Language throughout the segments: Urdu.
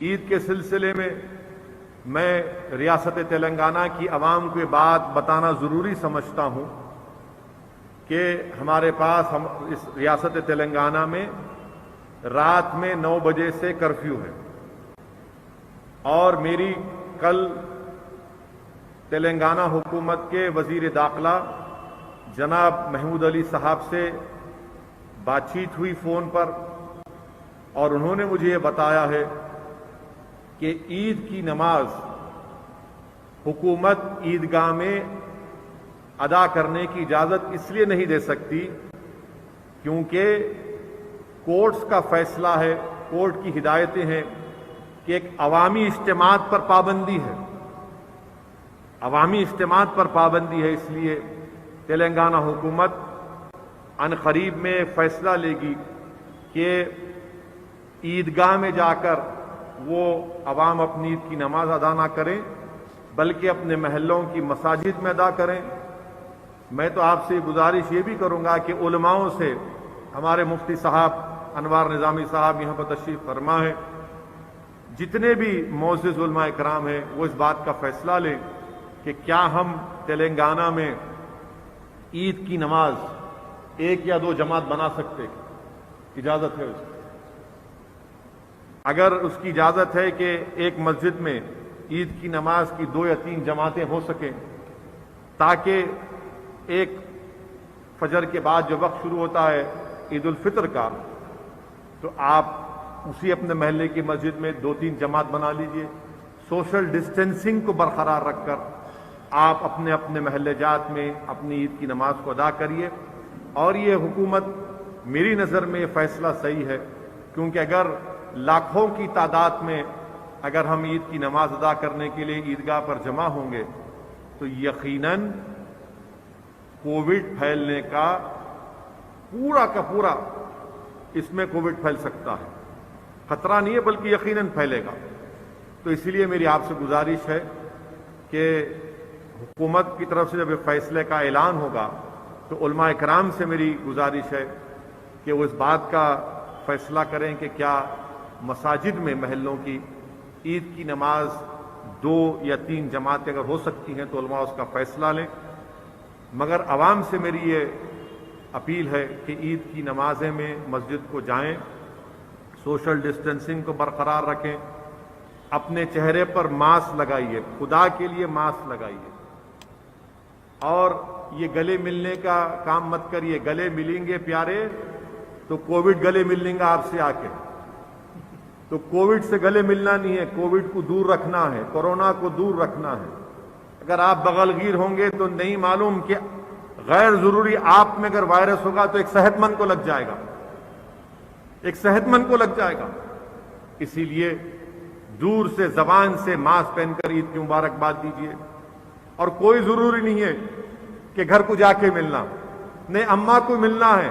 عید کے سلسلے میں ریاست تلنگانہ کی عوام کو یہ بات بتانا ضروری سمجھتا ہوں کہ ہمارے پاس اس ریاست تلنگانہ میں رات میں 9 بجے سے کرفیو ہے، اور میری کل تلنگانہ حکومت کے وزیر داخلہ جناب محمود علی صاحب سے بات چیت ہوئی فون پر، اور انہوں نے مجھے یہ بتایا ہے کہ عید کی نماز حکومت عیدگاہ میں ادا کرنے کی اجازت اس لیے نہیں دے سکتی کیونکہ کورٹس کا فیصلہ ہے، کورٹ کی ہدایتیں ہیں کہ ایک عوامی اجتماعات پر پابندی ہے، عوامی اجتماعات پر پابندی ہے۔ اس لیے تلنگانہ حکومت ان قریب میں فیصلہ لے گی کہ عیدگاہ میں جا کر وہ عوام اپنی عید کی نماز ادا نہ کریں بلکہ اپنے محلوں کی مساجد میں ادا کریں۔ میں تو آپ سے گزارش یہ بھی کروں گا کہ علماؤں سے، ہمارے مفتی صاحب انوار نظامی صاحب یہاں پر تشریف فرما ہے، جتنے بھی معزز علماء کرام ہیں وہ اس بات کا فیصلہ لیں کہ کیا ہم تلنگانہ میں عید کی نماز 1 یا 2 جماعت بنا سکتے ہیں؟ اجازت ہے اس کی؟ اگر اس کی اجازت ہے کہ ایک مسجد میں عید کی نماز کی 2 یا 3 جماعتیں ہو سکیں تاکہ ایک فجر کے بعد جو وقت شروع ہوتا ہے عید الفطر کا، تو آپ اسی اپنے محلے کی مسجد میں 2-3 جماعت بنا لیجئے، سوشل ڈسٹینسنگ کو برقرار رکھ کر آپ اپنے اپنے محلے جات میں اپنی عید کی نماز کو ادا کریے۔ اور یہ حکومت میری نظر میں یہ فیصلہ صحیح ہے، کیونکہ اگر لاکھوں کی تعداد میں اگر ہم عید کی نماز ادا کرنے کے لیے عیدگاہ پر جمع ہوں گے تو یقیناً کووڈ پھیلنے کا پورا اس میں کووڈ پھیل سکتا ہے، خطرہ نہیں ہے بلکہ یقیناً پھیلے گا۔ تو اسی لیے میری آپ سے گزارش ہے کہ حکومت کی طرف سے جب یہ فیصلے کا اعلان ہوگا تو علماء کرام سے میری گزارش ہے کہ وہ اس بات کا فیصلہ کریں کہ کیا مساجد میں محلوں کی عید کی نماز 2 یا 3 جماعتیں اگر ہو سکتی ہیں تو علماء اس کا فیصلہ لیں۔ مگر عوام سے میری یہ اپیل ہے کہ عید کی نمازیں میں مسجد کو جائیں، سوشل ڈسٹینسنگ کو برقرار رکھیں، اپنے چہرے پر ماسک لگائیے، خدا کے لیے ماسک لگائیے، اور یہ گلے ملنے کا کام مت کریے۔ گلے ملیں گے پیارے تو کووڈ گلے مل لیں گا آپ سے آ کے، تو کووڈ سے گلے ملنا نہیں ہے، کووڈ کو دور رکھنا ہے، کورونا کو دور رکھنا ہے۔ اگر آپ بغل گیر ہوں گے تو نہیں معلوم کہ غیر ضروری آپ میں اگر وائرس ہوگا تو ایک صحت مند کو لگ جائے گا، ایک صحت مند کو لگ جائے گا۔ اسی لیے دور سے زبان سے ماسک پہن کر عید کی مبارکباد دیجیے، اور کوئی ضروری نہیں ہے کہ گھر کو جا کے ملنا، نہیں اماں کو ملنا ہے۔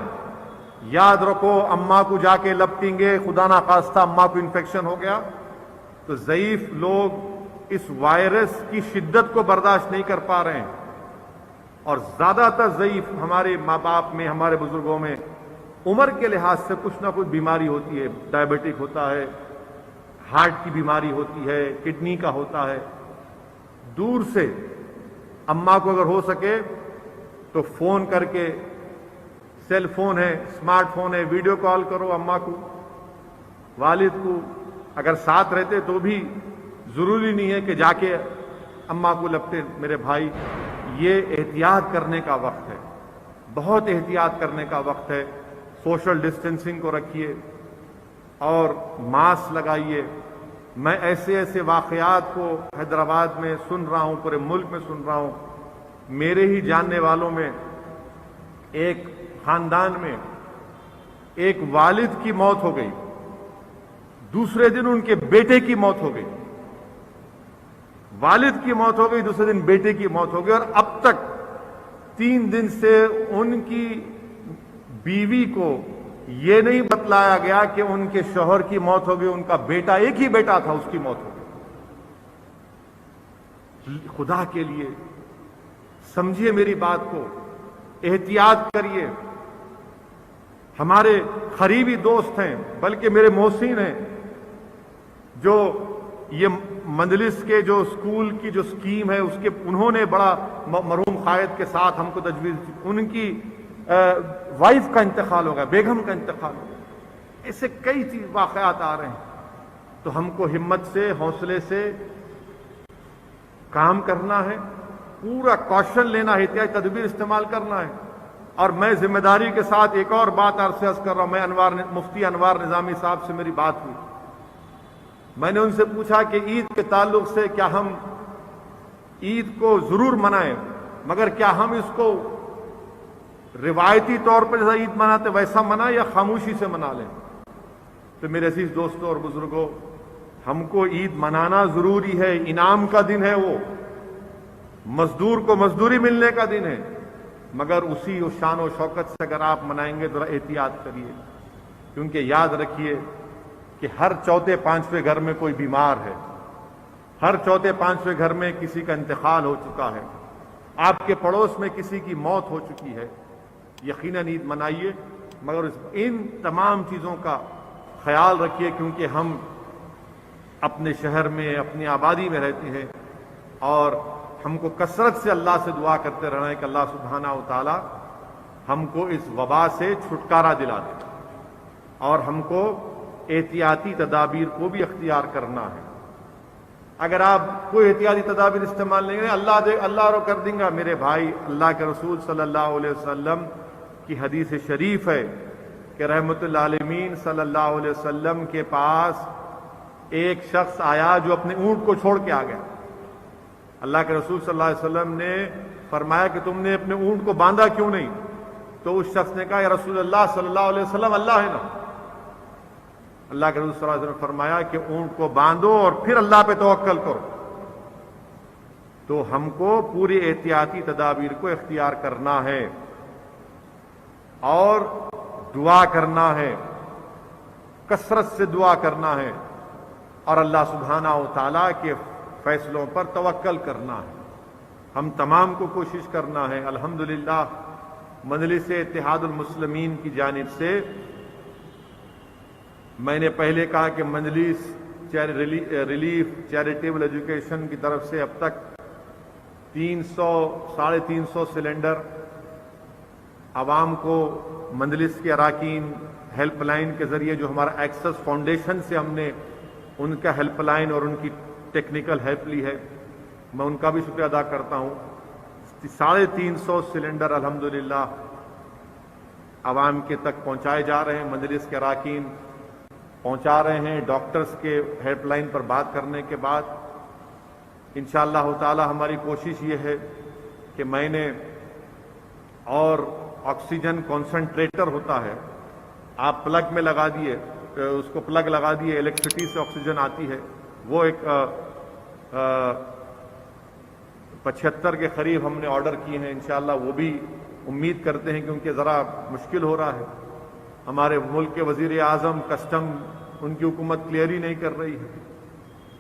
یاد رکھو، اماں کو جا کے لپٹیں گے، خدا نہ خواستہ اماں کو انفیکشن ہو گیا تو ضعیف لوگ اس وائرس کی شدت کو برداشت نہیں کر پا رہے ہیں، اور زیادہ تر ضعیف ہمارے ماں باپ میں، ہمارے بزرگوں میں عمر کے لحاظ سے کچھ نہ کچھ بیماری ہوتی ہے، ڈائبٹک ہوتا ہے، ہارٹ کی بیماری ہوتی ہے، کڈنی کا ہوتا ہے۔ دور سے اماں کو اگر ہو سکے تو فون کر کے، سیل فون ہے، اسمارٹ فون ہے، ویڈیو کال کرو اماں کو، والد کو، اگر ساتھ رہتے تو بھی ضروری نہیں ہے کہ جا کے اماں کو لپٹے۔ میرے بھائی، یہ احتیاط کرنے کا وقت ہے، بہت احتیاط کرنے کا وقت ہے۔ سوشل ڈسٹینسنگ کو رکھیے اور ماسک لگائیے۔ میں ایسے واقعات کو حیدرآباد میں سن رہا ہوں، پورے ملک میں سن رہا ہوں۔ میرے ہی جاننے والوں میں ایک خاندان میں ایک والد کی موت ہو گئی، دوسرے دن ان کے بیٹے کی موت ہو گئی، والد کی موت ہو گئی، دوسرے دن بیٹے کی موت ہو گئی، اور اب تک 3 دن سے ان کی بیوی کو یہ نہیں بتلایا گیا کہ ان کے شوہر کی موت ہو گئی، ان کا بیٹا، ایک ہی بیٹا تھا، اس کی موت ہو گئی۔ خدا کے لیے سمجھیے میری بات کو، احتیاط کریے۔ ہمارے قریبی دوست ہیں، بلکہ میرے محسن ہیں، جو یہ مجلس کے جو اسکول کی جو اسکیم ہے اس کے انہوں نے بڑا مرحوم قائد کے ساتھ ہم کو تجویز، ان کی وائف کا انتقال ہوگا، بیگم کا انتقال ہوگا، ایسے کئی چیز واقعات آ رہے ہیں۔ تو ہم کو ہمت سے، حوصلے سے کام کرنا ہے، پورا کوشن لینا ہے، احتیاطی تدبیر استعمال کرنا ہے۔ اور میں ذمہ داری کے ساتھ ایک اور بات عرض کر رہا ہوں، مفتی انوار نظامی صاحب سے میری بات ہوئی، میں نے ان سے پوچھا کہ عید کے تعلق سے کیا ہم عید کو ضرور منائیں، مگر کیا ہم اس کو روایتی طور پر جیسا عید مناتے ویسا منائیں یا خاموشی سے منا لیں؟ تو میرے عزیز دوستوں اور بزرگوں، ہم کو عید منانا ضروری ہے، انعام کا دن ہے، وہ مزدور کو مزدوری ملنے کا دن ہے، مگر اسی شان و شوکت سے اگر آپ منائیں گے تو احتیاط کریے، کیونکہ یاد رکھیے کہ ہر چوتھے پانچویں گھر میں کوئی بیمار ہے، ہر چوتھے پانچویں گھر میں کسی کا انتقال ہو چکا ہے، آپ کے پڑوس میں کسی کی موت ہو چکی ہے۔ یقیناً عید منائیے، مگر ان تمام چیزوں کا خیال رکھیے، کیونکہ ہم اپنے شہر میں، اپنی آبادی میں رہتے ہیں، اور ہم کو کثرت سے اللہ سے دعا کرتے رہنا ہے کہ اللہ سبحانہ و تعالی ہم کو اس وبا سے چھٹکارا دلا دے، اور ہم کو احتیاطی تدابیر کو بھی اختیار کرنا ہے۔ اگر آپ کوئی احتیاطی تدابیر استعمال نہیں کریں، اللہ رو کر دیں گا۔ میرے بھائی، اللہ کے رسول صلی اللہ علیہ وسلم کی حدیث شریف ہے کہ رحمت للعالمین صلی اللہ علیہ وسلم کے پاس ایک شخص آیا جو اپنے اونٹ کو چھوڑ کے آ گیا۔ اللہ کے رسول صلی اللہ علیہ وسلم نے فرمایا کہ تم نے اپنے اونٹ کو باندھا کیوں نہیں؟ تو اس شخص نے کہا یا رسول اللہ صلی اللہ علیہ وسلم، اللہ ہے نا۔ اللہ کے رسول صلی اللہ علیہ وسلم نے فرمایا کہ اونٹ کو باندھو اور پھر اللہ پہ توکل کرو۔ تو ہم کو پوری احتیاطی تدابیر کو اختیار کرنا ہے اور دعا کرنا ہے، کثرت سے دعا کرنا ہے، اور اللہ سبحانہ و تعالیٰ کے فیصلوں پر توکل کرنا ہے۔ ہم تمام کو کوشش کرنا ہے۔ الحمدللہ مجلس اتحاد المسلمین کی جانب سے، میں نے پہلے کہا کہ مجلس ریلیف چیریٹیبل ایجوکیشن کی طرف سے اب تک 300-350 سلنڈر عوام کو مجلس کے اراکین ہیلپ لائن کے ذریعے، جو ہمارا ایکسس فاؤنڈیشن سے ہم نے ان کا ہیلپ لائن اور ان کی ٹیکنیکل ہیلپ لی ہے، میں ان کا بھی شکریہ ادا کرتا ہوں۔ 350 سلنڈر الحمدللہ عوام کے تک پہنچائے جا رہے ہیں، مجلس کے اراکین پہنچا رہے ہیں۔ ڈاکٹرز کے ہیلپ لائن پر بات کرنے کے بعد انشاءاللہ تعالی ہماری کوشش یہ ہے کہ میں نے، اور آکسیجن کانسنٹریٹر ہوتا ہے، آپ پلگ میں لگا دیے، اس کو پلگ لگا دیے، الیکٹریسٹی سے آکسیجن آتی ہے، وہ ایک 75 کے قریب ہم نے آرڈر کیے ہیں۔ انشاءاللہ وہ بھی امید کرتے ہیں، کیونکہ ذرا مشکل ہو رہا ہے، ہمارے ملک کے وزیر اعظم کسٹم، ان کی حکومت کلیئر ہی نہیں کر رہی ہے،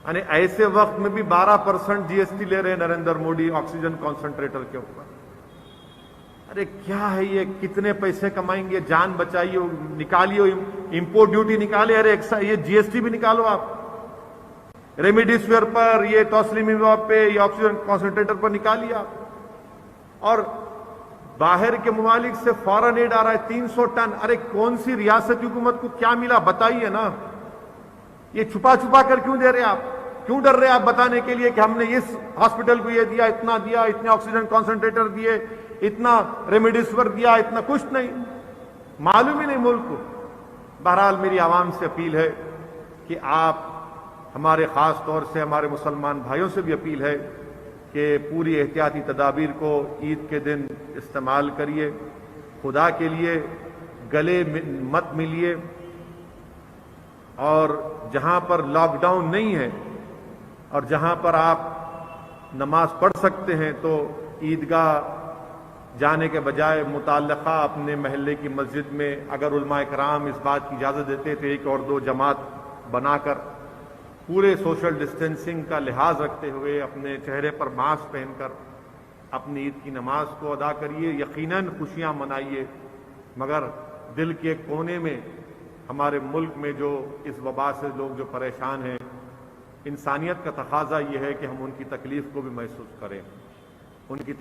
یعنی ایسے وقت میں بھی 12% جی ایس ٹی لے رہے ہیں نریندر موڈی آکسیجن کانسنٹریٹر کے اوپر۔ ارے کیا ہے یہ؟ کتنے پیسے کمائیں گے؟ جان بچائیے، نکالیے امپورٹ ڈیوٹی نکالے، ارے یہ جی ایس ٹی بھی نکالو آپ، ریمیڈیسویر پر، یہ ٹوسلیمیماب پہ، یہ آکسیجن کانسنٹریٹر پر نکالیے آپ۔ اور باہر کے ممالک سے فارن ایڈ آ رہا ہے 300 ٹن، ارے کون سی ریاست کی حکومت کو کیا ملا بتائیے نا، یہ چھپا چھپا کر کیوں دے رہے آپ؟ کیوں ڈر رہے آپ بتانے کے لیے کہ ہم نے اس ہاسپٹل کو یہ دیا، اتنا دیا، اتنے آکسیجن کانسنٹریٹر دیے، اتنا ریمیڈیسور دیا، اتنا کچھ نہیں، معلوم ہی نہیں ملک کو۔ بہرحال میری عوام سے اپیل ہے کہ آپ، ہمارے خاص طور سے ہمارے مسلمان بھائیوں سے بھی اپیل ہے کہ پوری احتیاطی تدابیر کو عید کے دن استعمال کریے، خدا کے لیے گلے مت ملیے، اور جہاں پر لاک ڈاؤن نہیں ہے اور جہاں پر آپ نماز پڑھ سکتے ہیں تو عیدگاہ جانے کے بجائے متعلقہ اپنے محلے کی مسجد میں، اگر علماء کرام اس بات کی اجازت دیتے تو 1 اور 2 جماعت بنا کر پورے سوشل ڈسٹینسنگ کا لحاظ رکھتے ہوئے اپنے چہرے پر ماسک پہن کر اپنی عید کی نماز کو ادا کریے۔ یقیناً خوشیاں منائیے، مگر دل کے کونے میں ہمارے ملک میں جو اس وبا سے لوگ جو پریشان ہیں، انسانیت کا تقاضا یہ ہے کہ ہم ان کی تکلیف کو بھی محسوس کریں، ان کی